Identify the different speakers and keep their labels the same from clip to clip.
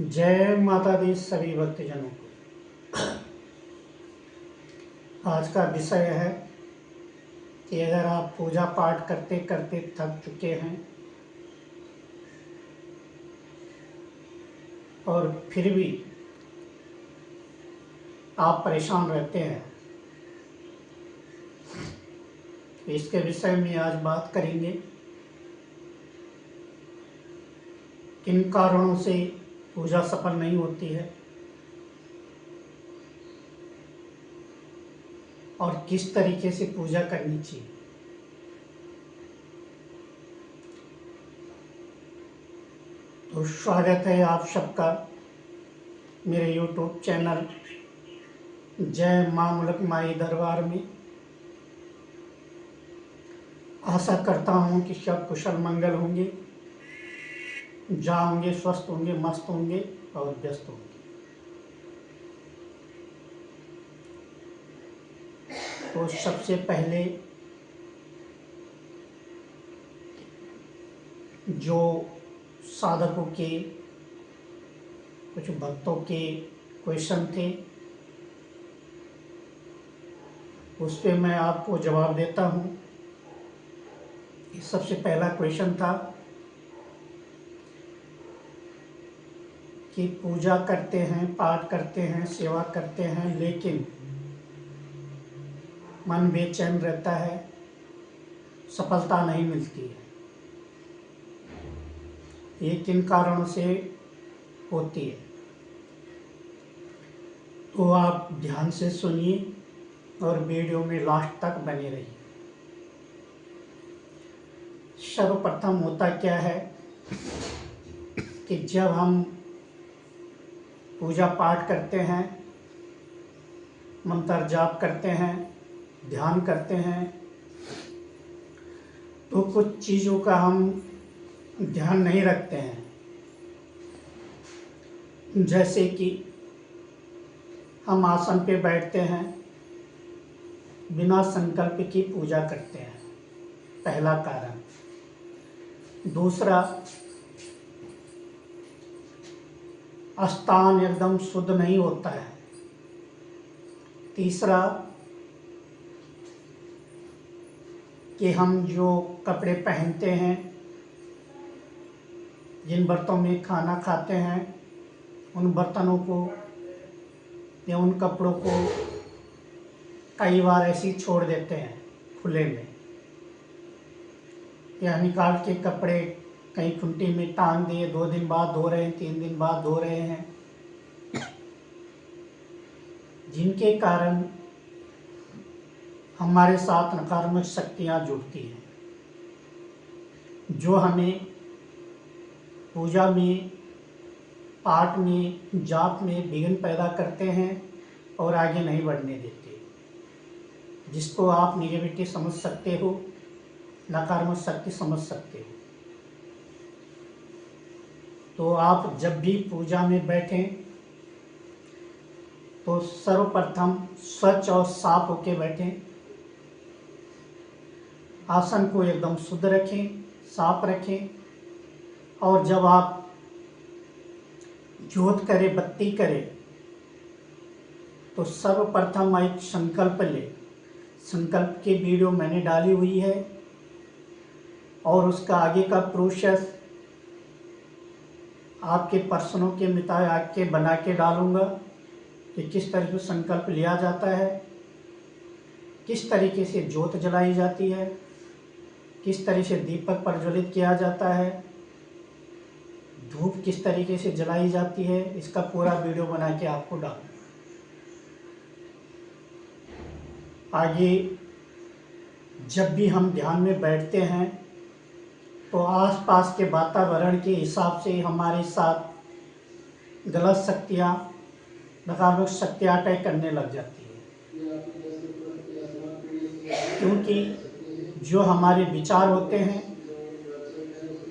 Speaker 1: जय माता दी सभी भक्तजनों को। आज का विषय है कि अगर आप पूजा पाठ करते करते थक चुके हैं और फिर भी आप परेशान रहते हैं, इसके विषय में आज बात करेंगे। किन कारणों से पूजा सफल नहीं होती है और किस तरीके से पूजा करनी चाहिए। तो स्वागत है आप सबका मेरे YouTube चैनल जय माँ मुलक माई दरबार में। आशा करता हूँ कि सब कुशल मंगल होंगे, जाओगे, स्वस्थ होंगे, मस्त होंगे और व्यस्त होंगे। तो सबसे पहले जो साधकों के, कुछ भक्तों के क्वेश्चन थे, उस पर मैं आपको जवाब देता हूँ। सबसे पहला क्वेश्चन था कि पूजा करते हैं, पाठ करते हैं, सेवा करते हैं, लेकिन मन बेचैन रहता है, सफलता नहीं मिलती है। ये किन कारणों से होती है? तो आप ध्यान से सुनिए और वीडियो में लास्ट तक बने रहिए। सर्वप्रथम होता क्या है कि जब हम पूजा पाठ करते हैं, मंत्र जाप करते हैं, ध्यान करते हैं, तो कुछ चीज़ों का हम ध्यान नहीं रखते हैं। जैसे कि हम आसन पे बैठते हैं, बिना संकल्प की पूजा करते हैं, पहला कारण। दूसरा, स्थान एकदम शुद्ध नहीं होता है। तीसरा, कि हम जो कपड़े पहनते हैं, जिन बर्तनों में खाना खाते हैं, उन बर्तनों को या उन कपड़ों को कई बार ऐसे ही छोड़ देते हैं खुले में, या निकाल के कपड़े कहीं खूंटी में टांग दिए, 2 दिन बाद धो रहे हैं, 3 दिन बाद धो रहे हैं, जिनके कारण हमारे साथ नकारात्मक शक्तियाँ जुड़ती हैं, जो हमें पूजा में, पाठ में, जाप में विघ्न पैदा करते हैं और आगे नहीं बढ़ने देते, जिसको आप निगेटिविटी समझ सकते हो, नकारात्मक शक्ति समझ सकते हो। तो आप जब भी पूजा में बैठें तो सर्वप्रथम स्वच्छ और साफ होकर बैठें। आसन को एकदम शुद्ध रखें, साफ रखें। और जब आप ज्योत करें, बत्ती करें, तो सर्वप्रथम एक संकल्प लें। संकल्प की वीडियो मैंने डाली हुई है और उसका आगे का प्रोसेस आपके प्रश्नों के मुताबिक के बना के डालूँगा कि किस तरह से संकल्प लिया जाता है, किस तरीके से ज्योत जलाई जाती है, किस तरह से दीपक प्रज्वलित किया जाता है, धूप किस तरीके से जलाई जाती है, इसका पूरा वीडियो बना के आपको डालूँ। आगे जब भी हम ध्यान में बैठते हैं तो आसपास के वातावरण के हिसाब से हमारे साथ गलत शक्तियाँ, नकारात्मक शक्तियाँ अटैक करने लग जाती है, क्योंकि जो हमारे विचार होते हैं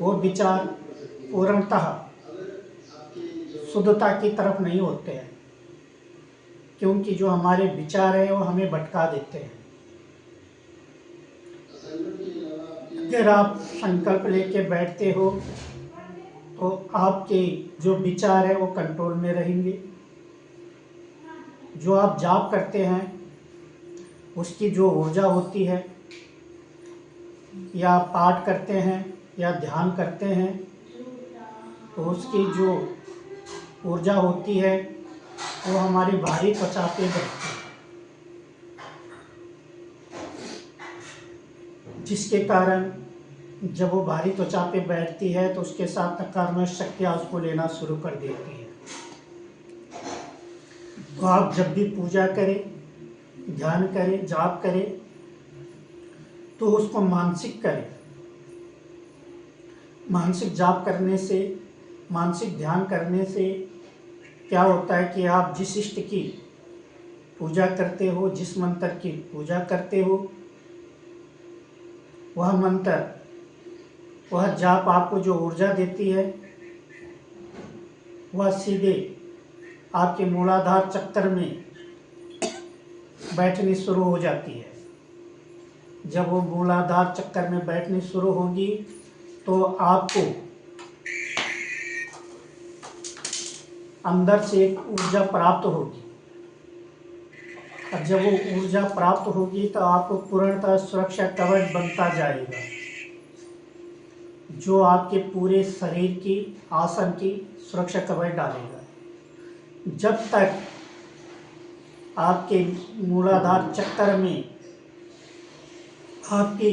Speaker 1: वो विचार पूर्णतः शुद्धता की तरफ नहीं होते हैं, क्योंकि जो हमारे विचार हैं वो हमें भटका देते हैं। अगर आप संकल्प लेके बैठते हो तो आपके जो विचार है वो कंट्रोल में रहेंगे। जो आप जाप करते हैं उसकी जो ऊर्जा होती है, या पाठ करते हैं या ध्यान करते हैं, तो उसकी जो ऊर्जा होती है वो हमारी भारी त्वचा पे बैठती है, जिसके कारण जब वो भारी त्वचा पे बैठती है तो उसके साथ नकारात्मक शक्तियाँ उसको लेना शुरू कर देती है। तो आप जब भी पूजा करें, ध्यान करें, जाप करें, तो उसको मानसिक करें। मानसिक जाप करने से, मानसिक ध्यान करने से क्या होता है कि आप जिस इष्ट की पूजा करते हो, जिस मंत्र की पूजा करते हो, वह मंत्र, वह जाप आपको जो ऊर्जा देती है वह सीधे आपके मूलाधार चक्र में बैठनी शुरू हो जाती है। जब वो मूलाधार चक्कर में बैठनी शुरू होगी तो आपको अंदर से एक ऊर्जा प्राप्त होगी, और जब वो ऊर्जा प्राप्त होगी तो आपको पूर्णतः सुरक्षा कवच बनता जाएगा, जो आपके पूरे शरीर की, आसन की सुरक्षा कवच डालेगा। जब तक आपके मूलाधार चक्र में आपकी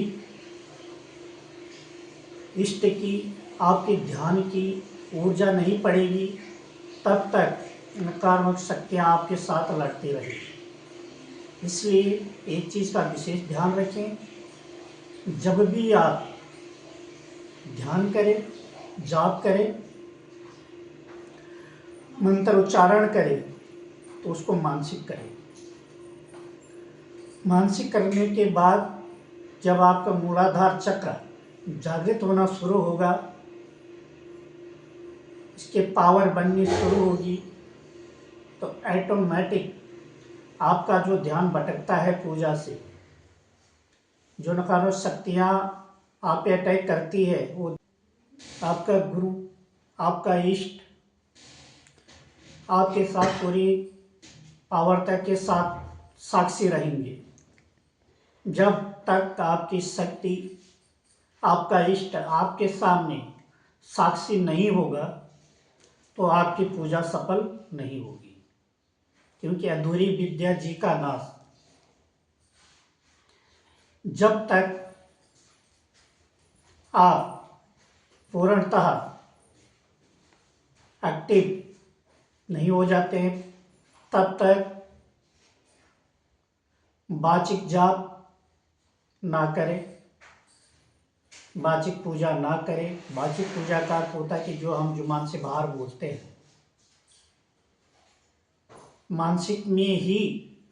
Speaker 1: इष्ट की, आपके ध्यान की ऊर्जा नहीं पड़ेगी, तब तक नकारात्मक शक्तियाँ आपके साथ लड़ती रहेगी। इसलिए एक चीज़ का विशेष ध्यान रखें, जब भी आप ध्यान करें, जाप करें, मंत्र उच्चारण करें, तो उसको मानसिक करें। मानसिक करने के बाद जब आपका मूलाधार चक्र जागृत होना शुरू होगा, इसके पावर बननी शुरू होगी, तो ऑटोमेटिक आपका जो ध्यान भटकता है पूजा से, जो नकारात्मक शक्तियाँ आप पे अटैक करती है, वो आपका गुरु, आपका इष्ट आपके साथ पूरी पावरता के साथ साक्षी रहेंगे। जब तक आपकी शक्ति, आपका इष्ट आपके सामने साक्षी नहीं होगा तो आपकी पूजा सफल नहीं होगी, क्योंकि अधूरी विद्या जी का नाश। जब तक आप पूर्णतः एक्टिव नहीं हो जाते हैं, तब तक वाचिक जाप ना करें, वाचिक पूजा ना करें। वाचिक पूजा का अर्थ होता है कि जो हम जुबान से बाहर बोलते हैं, मानसिक में ही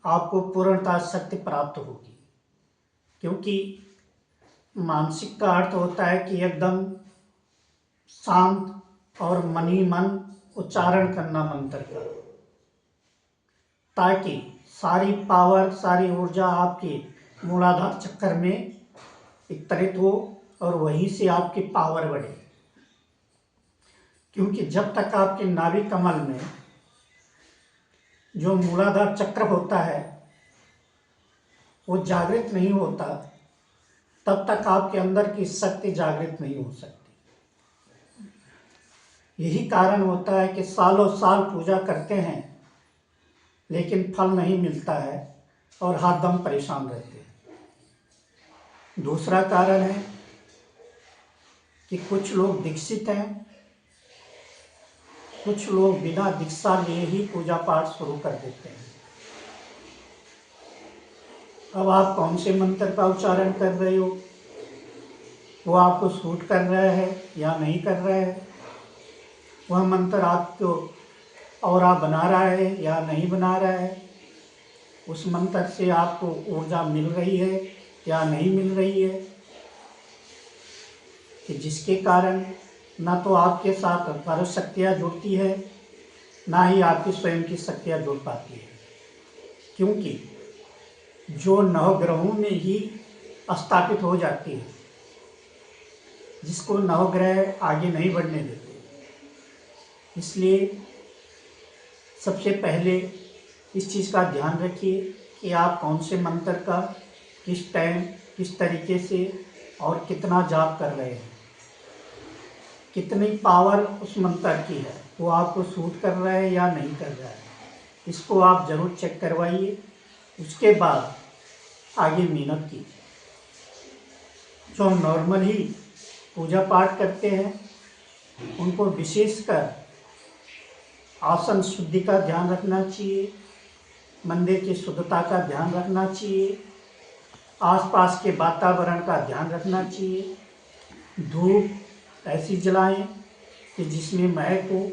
Speaker 1: आपको पूर्णतः शक्ति प्राप्त होगी, क्योंकि मानसिक का अर्थ होता है कि एकदम शांत और मन ही मन उच्चारण करना मंत्र का, ताकि सारी पावर, सारी ऊर्जा आपके मूलाधार चक्र में एकत्रित हो और वहीं से आपकी पावर बढ़े। क्योंकि जब तक आपके नाभि कमल में जो मूलाधार चक्र होता है वो जागृत नहीं होता, तब तक आपके अंदर की शक्ति जागृत नहीं हो सकती। यही कारण होता है कि सालों साल पूजा करते हैं लेकिन फल नहीं मिलता है और हरदम परेशान रहते हैं। दूसरा कारण है कि कुछ लोग दीक्षित हैं, कुछ लोग बिना दीक्षा लिए ही पूजा पाठ शुरू कर देते हैं। अब आप कौन से मंत्र का उच्चारण कर रहे हो, वो आपको सूट कर रहा है या नहीं कर रहा है, वह मंत्र आपको औरा बना रहा है या नहीं बना रहा है, उस मंत्र से आपको ऊर्जा मिल रही है या नहीं मिल रही है, कि जिसके कारण ना तो आपके साथ पर शक्तियाँ जुड़ती है, ना ही आपकी स्वयं की शक्तियाँ जुड़ पाती है। क्योंकि जो नवग्रहों में ही स्थापित हो जाती है, जिसको नवग्रह आगे नहीं बढ़ने देते, इसलिए सबसे पहले इस चीज़ का ध्यान रखिए कि आप कौन से मंत्र का किस टाइम किस तरीके से और कितना जाप कर रहे हैं, कितनी पावर उस मंत्र की है, वो आपको सूट कर रहा है या नहीं कर रहा है, इसको आप ज़रूर चेक करवाइए। उसके बाद आगे मेहनत कीजिए। जो हम नॉर्मल ही पूजा पाठ करते हैं उनको विशेषकर आसन शुद्धि का ध्यान रखना चाहिए, मंदिर की शुद्धता का ध्यान रखना चाहिए, आसपास के वातावरण का ध्यान रखना चाहिए। धूप ऐसी जलाएं कि जिसमें महक हो,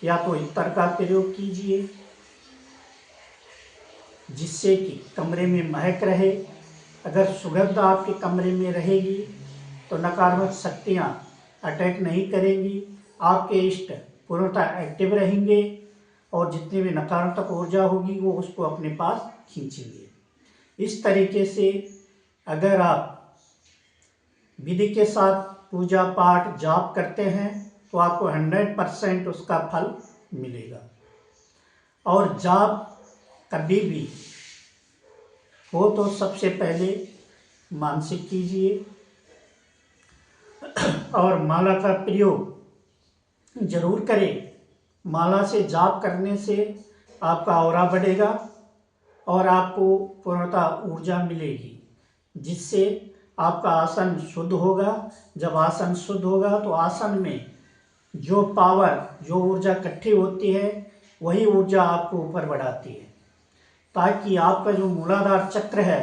Speaker 1: या तो इत्र का प्रयोग कीजिए जिससे कि कमरे में महक रहे। अगर सुगंध आपके कमरे में रहेगी तो नकारात्मक शक्तियाँ अटैक नहीं करेंगी, आपके इष्ट पूर्णतः एक्टिव रहेंगे और जितनी भी नकारात्मक ऊर्जा होगी वो उसको अपने पास खींचेंगे। इस तरीके से अगर आप विधि के साथ पूजा पाठ जाप करते हैं तो आपको 100% उसका फल मिलेगा। और जाप कभी भी हो तो सबसे पहले मानसिक कीजिए और माला का प्रयोग जरूर करें। माला से जाप करने से आपका ऑरा बढ़ेगा और आपको पूर्णतः ऊर्जा मिलेगी, जिससे आपका आसन शुद्ध होगा। जब आसन शुद्ध होगा तो आसन में जो पावर, जो ऊर्जा इकट्ठी होती है वही ऊर्जा आपको ऊपर बढ़ाती है, ताकि आपका जो मूलाधार चक्र है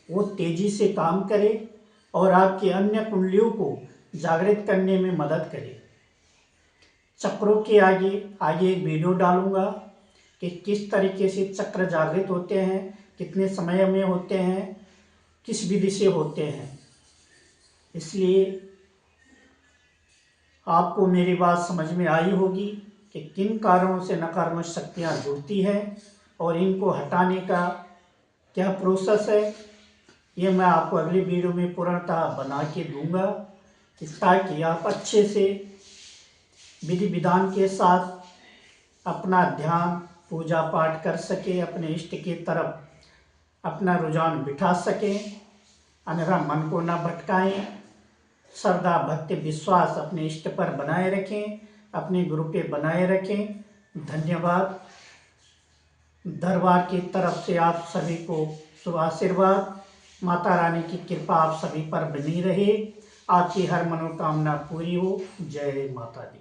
Speaker 1: वो तेजी से काम करे और आपकी अन्य कुंडलियों को जागृत करने में मदद करे। चक्रों के आगे एक वीडियो डालूंगा कि किस तरीके से चक्र जागृत होते हैं, कितने समय में होते हैं, किस विधि से होते हैं। इसलिए आपको मेरी बात समझ में आई होगी कि किन कारणों से नकारात्मक शक्तियाँ जुड़ती हैं और इनको हटाने का क्या प्रोसेस है। ये मैं आपको अगली वीडियो में पूर्णतः बना के दूंगा, ताकि आप अच्छे से विधि विधान के साथ अपना ध्यान पूजा पाठ कर सके, अपने इष्ट की तरफ अपना रुझान बिठा सकें, अन्यथा मन को न भटकाएं। श्रद्धा भक्ति विश्वास अपने इष्ट पर बनाए रखें, अपने गुरु पे बनाए रखें। धन्यवाद। दरबार की तरफ से आप सभी को शुभ आशीर्वाद। माता रानी की कृपा आप सभी पर बनी रहे, आपकी हर मनोकामना पूरी हो। जय माता दी।